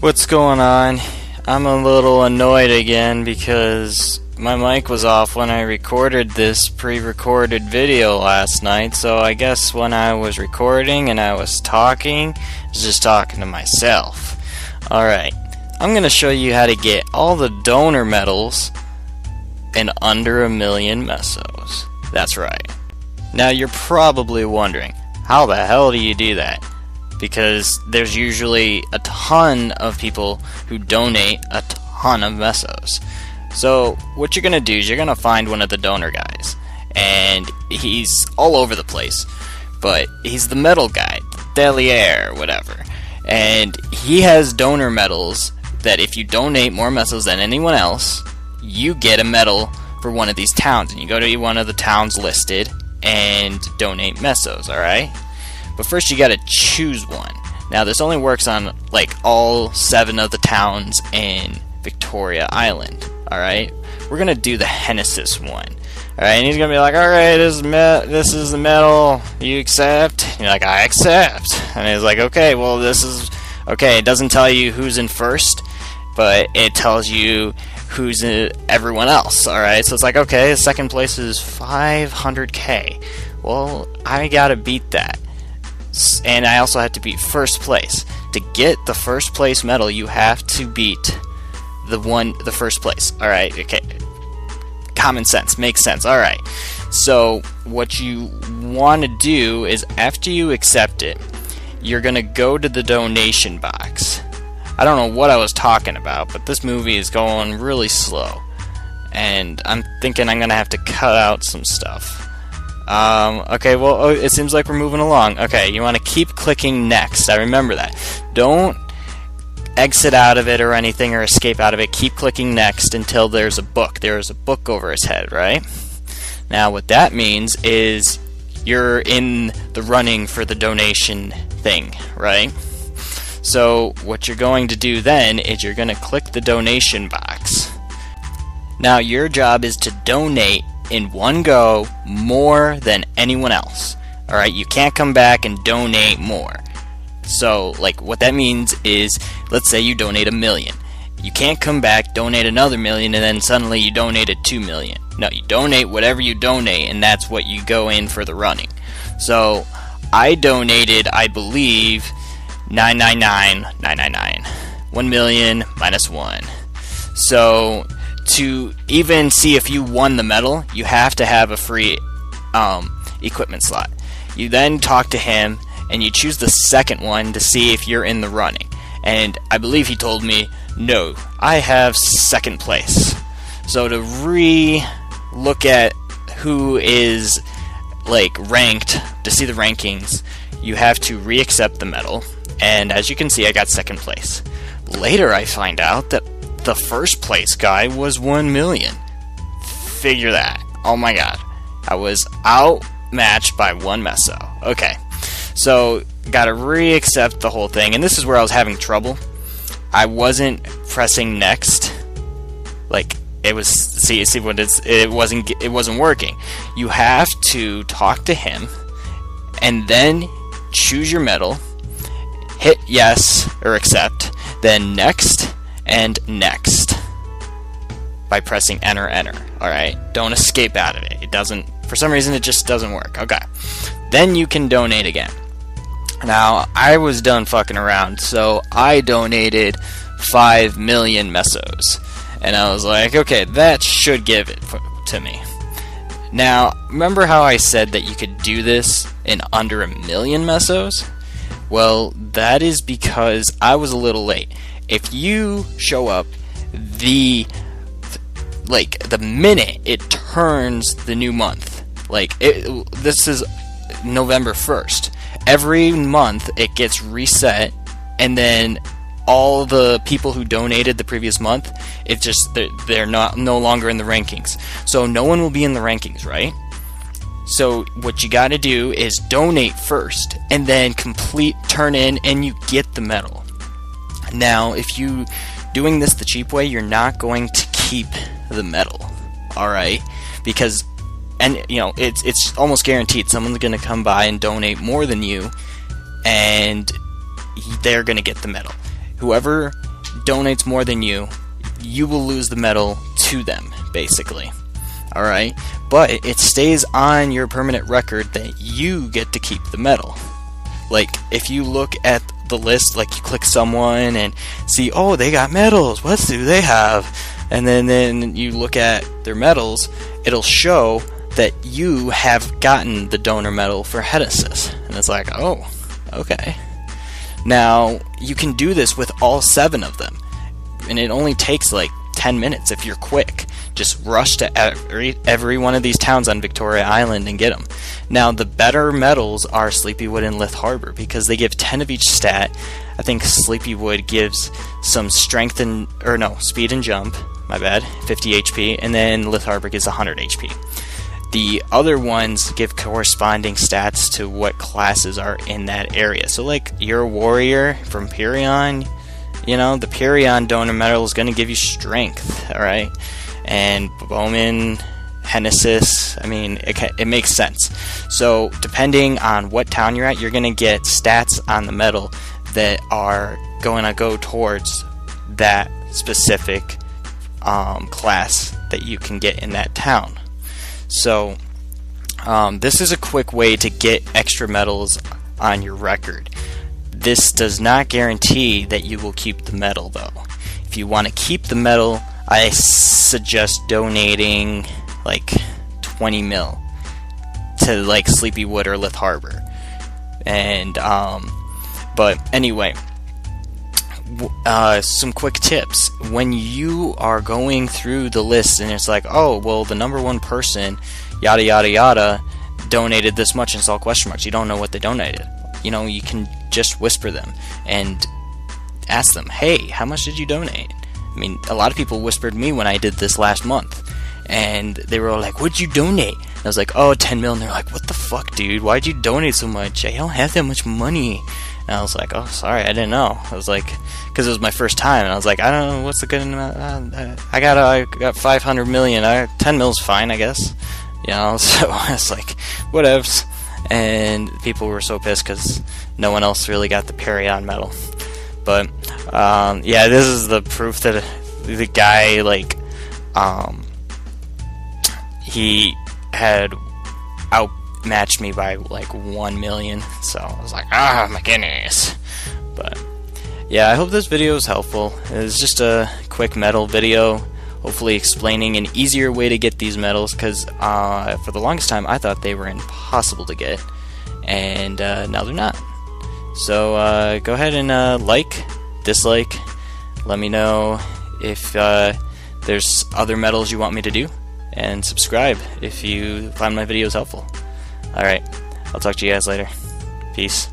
What's going on? I'm a little annoyed again because my mic was off when I recorded this pre-recorded video last night, so I guess when I was recording and I was talking, I was just talking to myself. Alright, I'm going to show you how to get all the donor medals in under 1,000,000 mesos. That's right. Now you're probably wondering, how the hell do you do that? Because there's usually a ton of people who donate a ton of mesos. So what you're going to do is you're going to find one of the donor guys, and he's all over the place, but he's the medal guy, Delier, whatever, and he has donor medals that if you donate more mesos than anyone else, you get a medal for one of these towns, and you go to one of the towns listed and donate mesos, alright? But first you gotta choose one. Now this only works on like all 7 of the towns in Victoria Island. Alright? We're gonna do the Hennesis one. Alright, and he's gonna be like, alright, this is the medal, you accept? And you're like, I accept. And he's like, okay, well this is okay, it doesn't tell you who's in first, but it tells you who's in everyone else. Alright, so it's like, okay, second place is 500k. Well, I gotta beat that. And I also have to beat first place. To get the first place medal, you have to beat the first place. Alright, okay. Common sense, makes sense. Alright. So what you want to do is after you accept it, you're gonna go to the donation box. I don't know what I was talking about, but this movie is going really slow. And I'm thinking I'm gonna have to cut out some stuff. Okay, well, it seems like we're moving along. Okay, you want to keep clicking next. I remember that. Don't exit out of it or anything or escape out of it. Keep clicking next until there's a book. There's a book over his head, right? Now, what that means is you're in the running for the donation thing, right? So, what you're going to do then is you're going to click the donation box. Now, your job is to donate in one go more than anyone else. Alright, you can't come back and donate more. So, like, what that means is, let's say you donate 1,000,000. You can't come back, donate another 1,000,000, and then suddenly you donated 2,000,000. No, you donate whatever you donate, and that's what you go in for the running. So, I donated, I believe, 999,999. 1,000,000 minus 1. So, to even see if you won the medal, you have to have a free equipment slot. You then talk to him, and you choose the second one to see if you're in the running. And I believe he told me, no, I have second place. So to re-look at who is like ranked, to see the rankings, you have to re-accept the medal. And as you can see, I got second place. Later I find out that the first place guy was 1,000,000. Figure that. Oh my god. I was outmatched by 1 meso. Okay. So, gotta re-accept the whole thing. And this is where I was having trouble. I wasn't pressing next. Like, it was, see what it wasn't working. You have to talk to him, and then choose your medal, hit yes, or accept, then next, and next by pressing enter. Alright, don't escape out of it. It doesn't, for some reason it just doesn't work. Okay, then you can donate again. Now I was done fucking around, so I donated 5,000,000 mesos, and I was like, okay, that should give it to me. Now remember how I said that you could do this in under 1,000,000 mesos? Well, that is because I was a little late. If you show up the minute it turns the new month, this is November 1st. Every month it gets reset, and then all the people who donated the previous month, it just they're no longer in the rankings. So no one will be in the rankings, right? So what you got to do is donate first, and then turn in, and you get the medal. Now, if you doing this the cheap way, you're not going to keep the medal, alright? Because, and you know, it's almost guaranteed someone's going to come by and donate more than you, and they're going to get the medal. Whoever donates more than you, you will lose the medal to them, basically. Alright? But it stays on your permanent record that you get to keep the medal. Like, if you look at the list, like you click someone and see, oh, they got medals, what do they have? And then you look at their medals, it'll show that you have gotten the donor medal for head assist. And it's like, oh, okay. Now, you can do this with all 7 of them. And it only takes like 10 minutes if you're quick. Just rush to every one of these towns on Victoria Island and get them. Now, the better medals are Sleepywood and Lith Harbor because they give 10 of each stat. I think Sleepywood gives some strength and, or no, speed and jump, my bad, 50 HP, and then Lith Harbor gives 100 HP. The other ones give corresponding stats to what classes are in that area. So, like, you're a warrior from Pyrrhion, you know, the Pyrrhion donor medal is going to give you strength, alright? And Bowman, Hennesis, I mean, it makes sense. So, depending on what town you're at, you're going to get stats on the medal that are going to go towards that specific class that you can get in that town. So, this is a quick way to get extra medals on your record. This does not guarantee that you will keep the medal, though. If you want to keep the medal, I suggest donating like 20 mil to like Sleepywood or Lith Harbor. And but anyway, some quick tips. When you are going through the list and it's like, oh, well, the number 1 person, yada yada yada, donated this much, and it's all question marks. You don't know what they donated. You know, you can just whisper them and ask them, hey, how much did you donate? I mean, a lot of people whispered me when I did this last month, and they were all like, what'd you donate? And I was like, oh, 10 mil, and they're like, what the fuck, dude? Why'd you donate so much? I don't have that much money. And I was like, oh, sorry, I didn't know. I was like, because it was my first time, and I was like, I don't know, what's the good amount? I got 500 million. 10 mil's fine, I guess. You know, so I was like, whatevs. And people were so pissed because no one else really got the Pyrrhion medal. But yeah, this is the proof that the guy, like, he had outmatched me by like 1 million. So I was like, ah, my goodness. But yeah, I hope this video is helpful. It's just a quick medal video, hopefully explaining an easier way to get these medals, because for the longest time I thought they were impossible to get, and now they're not. So go ahead and like, dislike, let me know if there's other medals you want me to do, and subscribe if you find my videos helpful. Alright, I'll talk to you guys later. Peace.